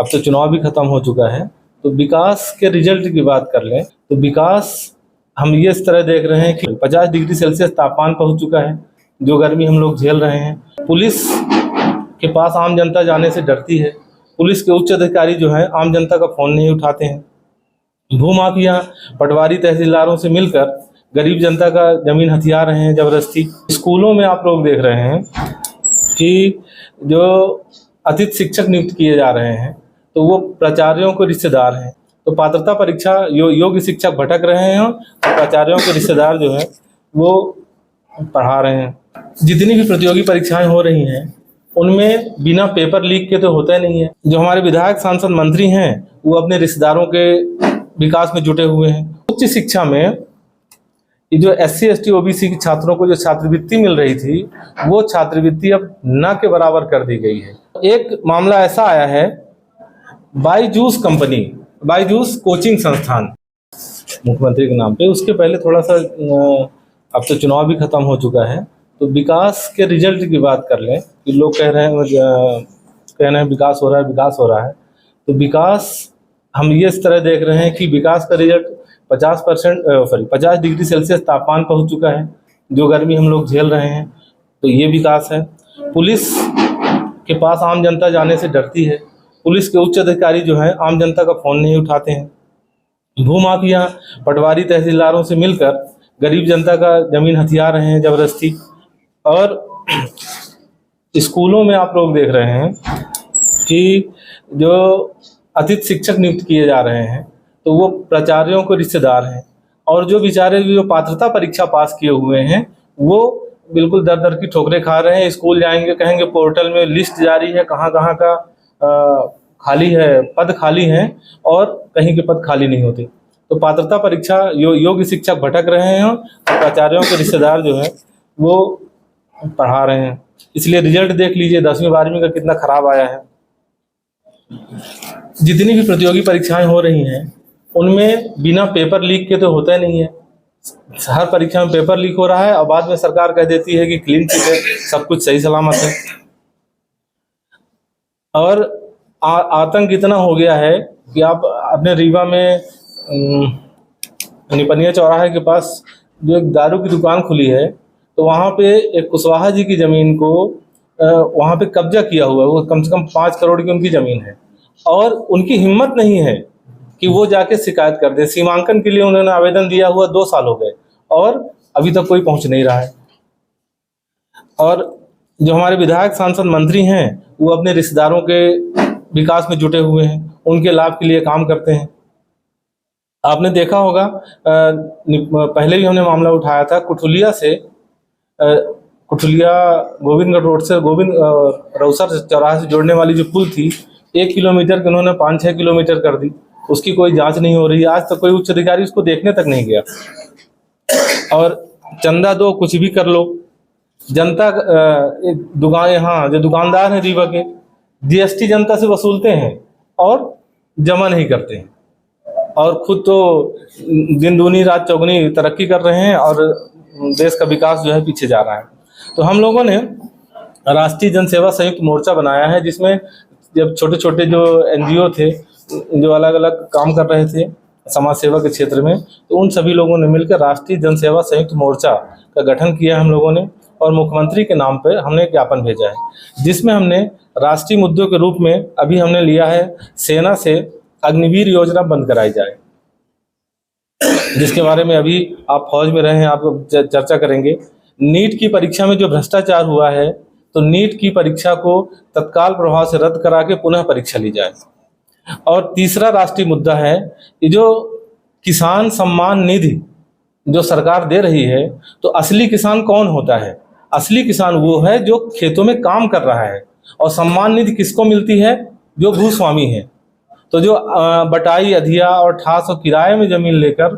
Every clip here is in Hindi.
अब तो चुनाव भी खत्म हो चुका है, तो विकास के रिजल्ट की बात कर लें तो विकास हम ये इस तरह देख रहे हैं कि 50 डिग्री सेल्सियस तापमान पहुंच चुका है, जो गर्मी हम लोग झेल रहे हैं। पुलिस के पास आम जनता जाने से डरती है। पुलिस के उच्च अधिकारी जो है आम जनता का फोन नहीं उठाते हैं। भूमाफिया पटवारी तहसीलदारों से मिलकर गरीब जनता का जमीन हथिया रहे हैं जबरदस्ती। स्कूलों में आप लोग देख रहे हैं कि जो अतिथि शिक्षक नियुक्त किए जा रहे हैं तो वो प्राचार्यों के रिश्तेदार हैं। तो पात्रता परीक्षा योग्य शिक्षक भटक रहे हैं और प्राचार्यों के रिश्तेदार जो है वो पढ़ा रहे हैं। जितनी भी प्रतियोगी परीक्षाएं हो रही हैं उनमें बिना पेपर लीक के तो होता ही नहीं है। जो हमारे विधायक सांसद मंत्री हैं वो अपने रिश्तेदारों के विकास में जुटे हुए हैं। उच्च शिक्षा में ये जो SC ST OBC के छात्रों को जो छात्रवृत्ति मिल रही थी वो छात्रवृत्ति अब न के बराबर कर दी गई है। एक मामला ऐसा आया है, बायजूस कंपनी, बायजूस कोचिंग संस्थान मुख्यमंत्री के नाम पे, उसके पहले थोड़ा सा अब तो चुनाव भी खत्म हो चुका है, तो विकास के रिजल्ट की बात कर लें कि लोग कह रहे हैं विकास हो रहा है, तो विकास हम ये इस तरह देख रहे हैं कि विकास का रिजल्ट 50 डिग्री सेल्सियस तापमान पहुंच चुका है, जो गर्मी हम लोग झेल रहे हैं, तो ये विकास है। पुलिस के पास आम जनता जाने से डरती है। पुलिस के उच्च अधिकारी जो है आम जनता का फोन नहीं उठाते हैं। भूमाफिया पटवारी तहसीलदारों से मिलकर गरीब जनता का जमीन हथिया रहे हैं जबरदस्ती। और स्कूलों में आप लोग देख रहे हैं कि जो अतिथि शिक्षक नियुक्त किए जा रहे हैं तो वो प्राचार्यों के रिश्तेदार हैं। और जो बेचारे जो पात्रता परीक्षा पास किए हुए हैं वो बिल्कुल दर दर की ठोकरें खा रहे हैं। स्कूल जाएंगे, कहेंगे पोर्टल में लिस्ट जारी है, कहाँ कहाँ का खाली है, पद खाली हैं, और कहीं के पद खाली नहीं होते। तो पात्रता परीक्षा योग्य शिक्षक भटक रहे हैं और प्राचार्यों के रिश्तेदार जो है वो पढ़ा रहे हैं। इसलिए रिजल्ट देख लीजिए 10वीं 12वीं का कितना खराब आया है। जितनी भी प्रतियोगी परीक्षाएं हो रही हैं उनमें बिना पेपर लीक के तो होता ही नहीं है। हर परीक्षा में पेपर लीक हो रहा है और बाद में सरकार कह देती है कि क्लीन चिट है, सब कुछ सही सलामत है। और आतंक इतना हो गया है कि आप अपने रीवा में निपनिया चौराहे के पास जो एक दारू की दुकान खुली है तो वहाँ पे एक कुशवाहा जी की ज़मीन को वहाँ पे कब्जा किया हुआ है। वो कम से कम 5 करोड़ की उनकी ज़मीन है और उनकी हिम्मत नहीं है कि वो जाके शिकायत कर दे। सीमांकन के लिए उन्होंने आवेदन दिया हुआ 2 साल हो गए और अभी तक कोई पहुंच नहीं रहा है। और जो हमारे विधायक सांसद मंत्री हैं वो अपने रिश्तेदारों के विकास में जुटे हुए हैं, उनके लाभ के लिए काम करते हैं। आपने देखा होगा पहले भी हमने मामला उठाया था कुठुलिया से, कुठुलिया गोविंदगढ़ रोड से गोविंद रौसर चौराहे से जोड़ने वाली जो पुल थी 1 किलोमीटर के उन्होंने 5-6 किलोमीटर कर दी। उसकी कोई जांच नहीं हो रही है, आज तक कोई उच्च अधिकारी उसको देखने तक नहीं गया। और चंदा दो कुछ भी कर लो, जनता दुकान, यहाँ जो दुकानदार हैं रीवा के GST जनता से वसूलते हैं और जमा नहीं करते हैं, और खुद तो दिन दूनी रात चौगुनी तरक्की कर रहे हैं और देश का विकास जो है पीछे जा रहा है। तो हम लोगों ने राष्ट्रीय जनसेवा संयुक्त मोर्चा बनाया है, जिसमें जब छोटे छोटे जो NGO थे जो अलग अलग काम कर रहे थे समाज सेवा के क्षेत्र में, तो उन सभी लोगों ने मिलकर राष्ट्रीय जनसेवा संयुक्त मोर्चा का गठन किया हम लोगों ने, और मुख्यमंत्री के नाम पर हमने ज्ञापन भेजा है, जिसमें हमने राष्ट्रीय मुद्दों के रूप में अभी हमने लिया है सेना से अग्निवीर योजना बंद कराई जाए, जिसके बारे में अभी आप फौज में रहे हैं, आप चर्चा करेंगे। नीट की परीक्षा में जो भ्रष्टाचार हुआ है तो नीट की परीक्षा को तत्काल प्रभाव से रद्द करा के पुनः परीक्षा ली जाए। और तीसरा राष्ट्रीय मुद्दा है कि जो किसान सम्मान निधि जो सरकार दे रही है, तो असली किसान कौन होता है? असली किसान वो है जो खेतों में काम कर रहा है। और सम्मान निधि किसको मिलती है? जो भूस्वामी है। तो जो बटाई अधिया और ठास और किराए में जमीन लेकर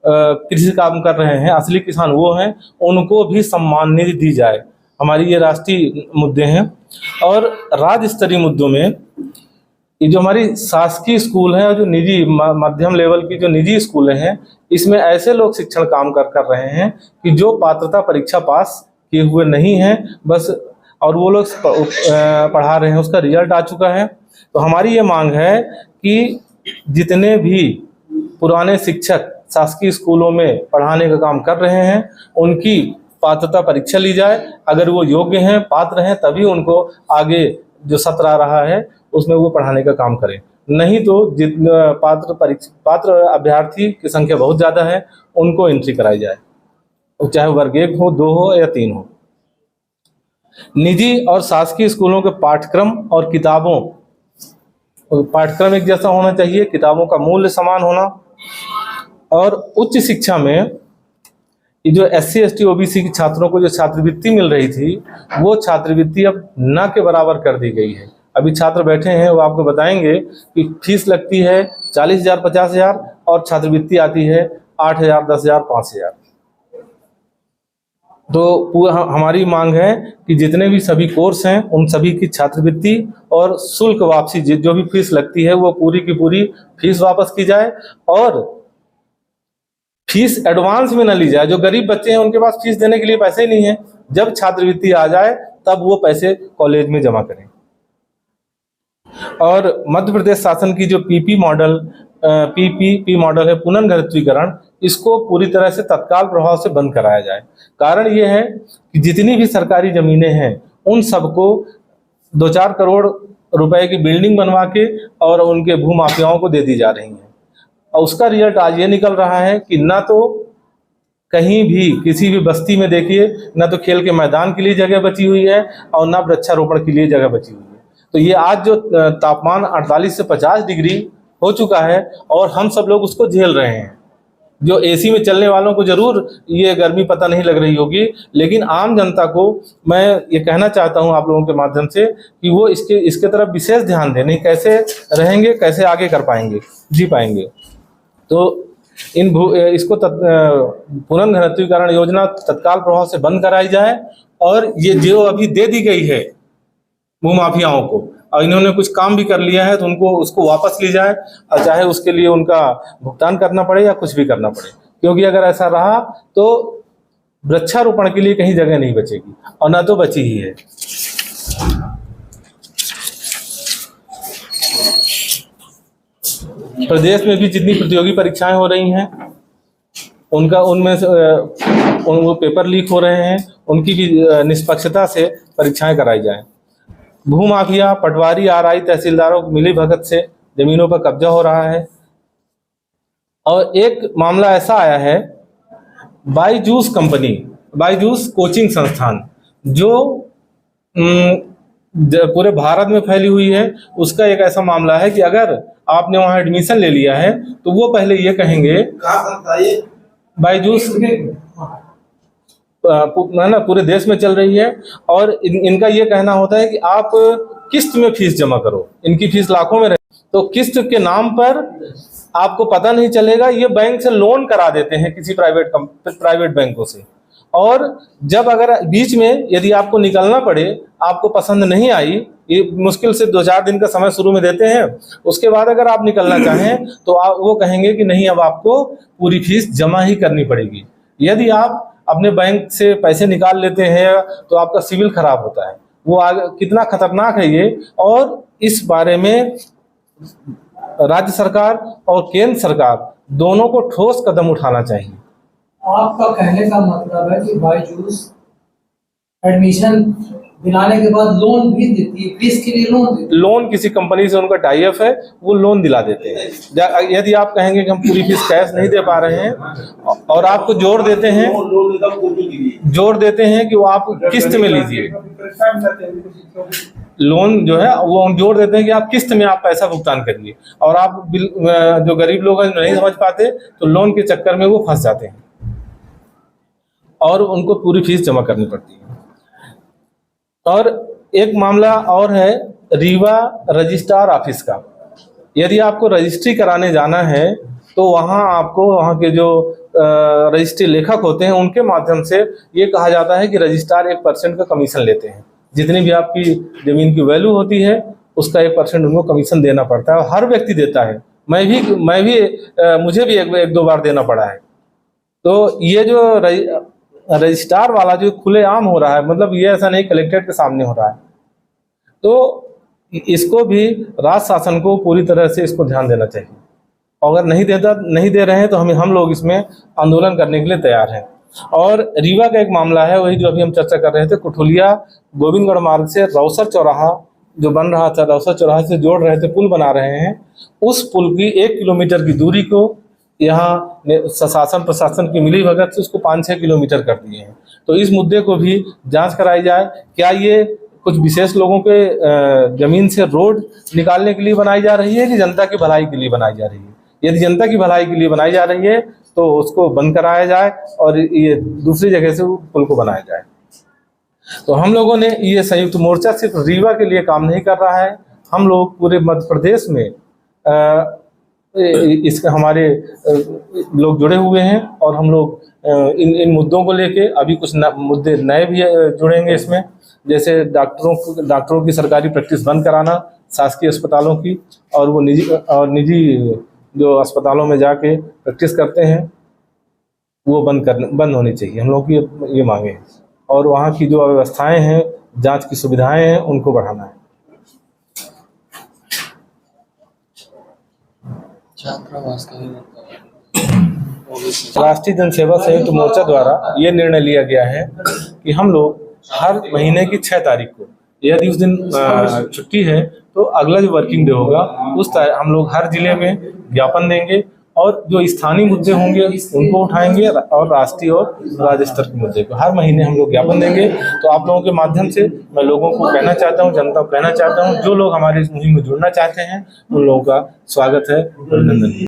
कृषि काम कर रहे हैं, असली किसान वो हैं, उनको भी सम्मान निधि दी जाए। हमारी ये राष्ट्रीय मुद्दे हैं। और राज्य स्तरीय मुद्दों में ये जो हमारी शासकीय स्कूल है और जो निजी मध्यम लेवल की जो निजी स्कूलें हैं, इसमें ऐसे लोग शिक्षण काम कर रहे हैं कि जो पात्रता परीक्षा पास किए हुए नहीं हैं बस, और वो लोग पढ़ा रहे हैं, उसका रिजल्ट आ चुका है। तो हमारी ये मांग है कि जितने भी पुराने शिक्षक शासकीय स्कूलों में पढ़ाने का काम कर रहे हैं उनकी पात्रता परीक्षा ली जाए। अगर वो योग्य हैं, पात्र हैं, तभी उनको आगे जो सत्र आ रहा है उसमें वो पढ़ाने का काम करें। नहीं तो पात्र अभ्यर्थी की संख्या बहुत ज़्यादा है, उनको एंट्री कराई जाए, चाहे वर्ग 1 हो, 2 हो या 3 हो। निजी और शासकीय स्कूलों के पाठ्यक्रम और किताबों, पाठ्यक्रम एक जैसा होना चाहिए, किताबों का मूल्य समान होना। और उच्च शिक्षा में ये जो SC ST OBC के छात्रों को जो छात्रवृत्ति मिल रही थी, वो छात्रवृत्ति अब न के बराबर कर दी गई है। अभी छात्र बैठे हैं, वो आपको बताएंगे कि फीस लगती है 40,000 50,000 और छात्रवृत्ति आती है 8,000 10,000 5,000। तो हमारी मांग है कि जितने भी सभी कोर्स हैं उन सभी की छात्रवृत्ति और शुल्क वापसी, जो भी फीस लगती है वो पूरी की पूरी फीस वापस की जाए। और फीस एडवांस में न ली जाए। जो गरीब बच्चे हैं उनके पास फीस देने के लिए पैसे ही नहीं है, जब छात्रवृत्ति आ जाए तब वो पैसे कॉलेज में जमा करें। और मध्य प्रदेश शासन की जो पीपी मॉडल है, पुनर्घनत्वीकरण, इसको पूरी तरह से तत्काल प्रभाव से बंद कराया जाए। कारण ये है कि जितनी भी सरकारी जमीनें हैं उन सबको 2-4 करोड़ रुपए की बिल्डिंग बनवा के और उनके भूमाफियाओं को दे दी जा रही हैं। और उसका रिजल्ट आज ये निकल रहा है कि ना तो कहीं भी किसी भी बस्ती में देखिए, ना तो खेल के मैदान के लिए जगह बची हुई है और ना वृक्षारोपण के लिए जगह बची हुई है। तो ये आज जो तापमान 48 से 50 डिग्री हो चुका है और हम सब लोग उसको झेल रहे हैं। जो AC में चलने वालों को जरूर ये गर्मी पता नहीं लग रही होगी, लेकिन आम जनता को मैं ये कहना चाहता हूँ आप लोगों के माध्यम से कि वो इसके तरफ विशेष ध्यान दें। नहीं कैसे रहेंगे, कैसे आगे कर पाएंगे, जी पाएंगे। तो इसको पुनर्घनत्वीकरण योजना तत्काल प्रभाव से बंद कराई जाए और ये जो अभी दे दी गई है भूमाफियाओं को और इन्होंने कुछ काम भी कर लिया है तो उनको उसको वापस ली जाए, और चाहे उसके लिए उनका भुगतान करना पड़े या कुछ भी करना पड़े। क्योंकि अगर ऐसा रहा तो वृक्षारोपण के लिए कहीं जगह नहीं बचेगी और ना तो बची ही है। प्रदेश में भी जितनी प्रतियोगी परीक्षाएं हो रही हैं उनमें से वो पेपर लीक हो रहे हैं, उनकी भी निष्पक्षता से परीक्षाएं कराई जाएं। भूमाफिया, पटवारी, RI, तहसीलदारों की मिलीभगत से जमीनों पर कब्जा हो रहा है। और एक मामला ऐसा आया है, बायजूस कंपनी, बायजूस कोचिंग संस्थान जो पूरे भारत में फैली हुई है, उसका एक ऐसा मामला है कि अगर आपने वहां एडमिशन ले लिया है तो वो पहले ये कहेंगे, बायजूस ना पूरे देश में चल रही है और इनका ये कहना होता है कि आप किस्त में फीस जमा करो। इनकी फीस लाखों में रहे तो किस्त के नाम पर आपको पता नहीं चलेगा। ये बैंक से लोन करा देते हैं किसी प्राइवेट बैंकों से, और जब अगर बीच में यदि आपको निकलना पड़े, आपको पसंद नहीं आई, ये मुश्किल से 2-4 दिन का समय शुरू में देते हैं, उसके बाद अगर आप निकलना चाहें तो वो कहेंगे कि नहीं, अब आपको पूरी फीस जमा ही करनी पड़ेगी। यदि आप अपने बैंक से पैसे निकाल लेते हैं तो आपका सिविल खराब होता है। वो आगे कितना खतरनाक है ये, और इस बारे में राज्य सरकार और केंद्र सरकार दोनों को ठोस कदम उठाना चाहिए। आपका कहने का मतलब है कि बायजूस एडमिशन दिलाने के बाद लोन भी देती है, फीस के लिए लोन देती है। लोन किसी कंपनी से उनका टाई अप है, वो लोन दिला देते हैं। यदि आप कहेंगे कि हम पूरी फीस कैश नहीं दे पा रहे हैं और आपको जोड़ देते हैं कि वो आप किस्त में लीजिए, लोन जो है वो हम जोड़ देते हैं कि आप किस्त में आप पैसा भुगतान करिए, और आप जो गरीब लोग हैं नहीं समझ पाते तो लोन के चक्कर में वो फंस जाते हैं और उनको पूरी फीस जमा करनी पड़ती है। और एक मामला और है रीवा रजिस्ट्रार ऑफिस का। यदि आपको रजिस्ट्री कराने जाना है तो वहाँ के जो रजिस्ट्री लेखक होते हैं उनके माध्यम से ये कहा जाता है कि रजिस्ट्रार 1% का कमीशन लेते हैं। जितनी भी आपकी जमीन की वैल्यू होती है उसका 1% उनको कमीशन देना पड़ता है, और हर व्यक्ति देता है। मुझे भी 1-2 बार देना पड़ा है। तो ये जो रजिस्ट्रार वाला जो खुलेआम हो रहा है, मतलब ये ऐसा नहीं कलेक्ट्रेट के सामने हो रहा है, तो इसको भी राज्य शासन को पूरी तरह से इसको ध्यान देना चाहिए। अगर नहीं दे रहे हैं तो हम लोग इसमें आंदोलन करने के लिए तैयार हैं। और रीवा का एक मामला है, वही जो अभी हम चर्चा कर रहे थे, कुठुलिया गोविंदगढ़ मार्ग से रौसर चौराहा जो बन रहा था, रौसर चौराहा से जोड़ रहे थे, पुल बना रहे हैं। उस पुल की 1 किलोमीटर की दूरी को यहाँ शासन प्रशासन की मिलीभगत से उसको 5-6 किलोमीटर कर दिए हैं। तो इस मुद्दे को भी जांच कराई जाए, क्या ये कुछ विशेष लोगों के जमीन से रोड निकालने के लिए बनाई जा रही है कि जनता की भलाई के लिए बनाई जा रही है। यदि जनता की भलाई के लिए बनाई जा रही है तो उसको बंद कराया जाए और ये दूसरी जगह से पुल को बनाया जाए। तो हम लोगों ने ये संयुक्त मोर्चा सिर्फ रीवा के लिए काम नहीं कर रहा है, हम लोग पूरे मध्य प्रदेश में इसके हमारे लोग जुड़े हुए हैं और हम लोग इन मुद्दों को लेके अभी कुछ मुद्दे नए भी जुड़ेंगे इसमें, जैसे डॉक्टरों की सरकारी प्रैक्टिस बंद कराना शासकीय अस्पतालों की, और वो निजी जो अस्पतालों में जाके प्रैक्टिस करते हैं वो बंद होनी चाहिए। हम लोग की ये मांगे हैं। और वहाँ की जो व्यवस्थाएं हैं, जांच की सुविधाएं हैं, उनको बढ़ाना है। राष्ट्रीय जनसेवा संयुक्त मोर्चा द्वारा ये निर्णय लिया गया है कि हम लोग हर महीने की 6 तारीख को, यदि उस दिन छुट्टी है तो अगला जो वर्किंग डे होगा उस हम लोग हर जिले में ज्ञापन देंगे और जो स्थानीय मुद्दे होंगे उनको उठाएंगे और राष्ट्रीय और राज्य स्तर के मुद्दे को हर महीने हम लोग ज्ञापन देंगे। तो आप लोगों के माध्यम से मैं लोगों को कहना चाहता हूँ, जनता को कहना चाहता हूँ, जो लोग हमारे इस मुहिम में जुड़ना चाहते हैं उन लोगों का स्वागत है, अभिनंदन है।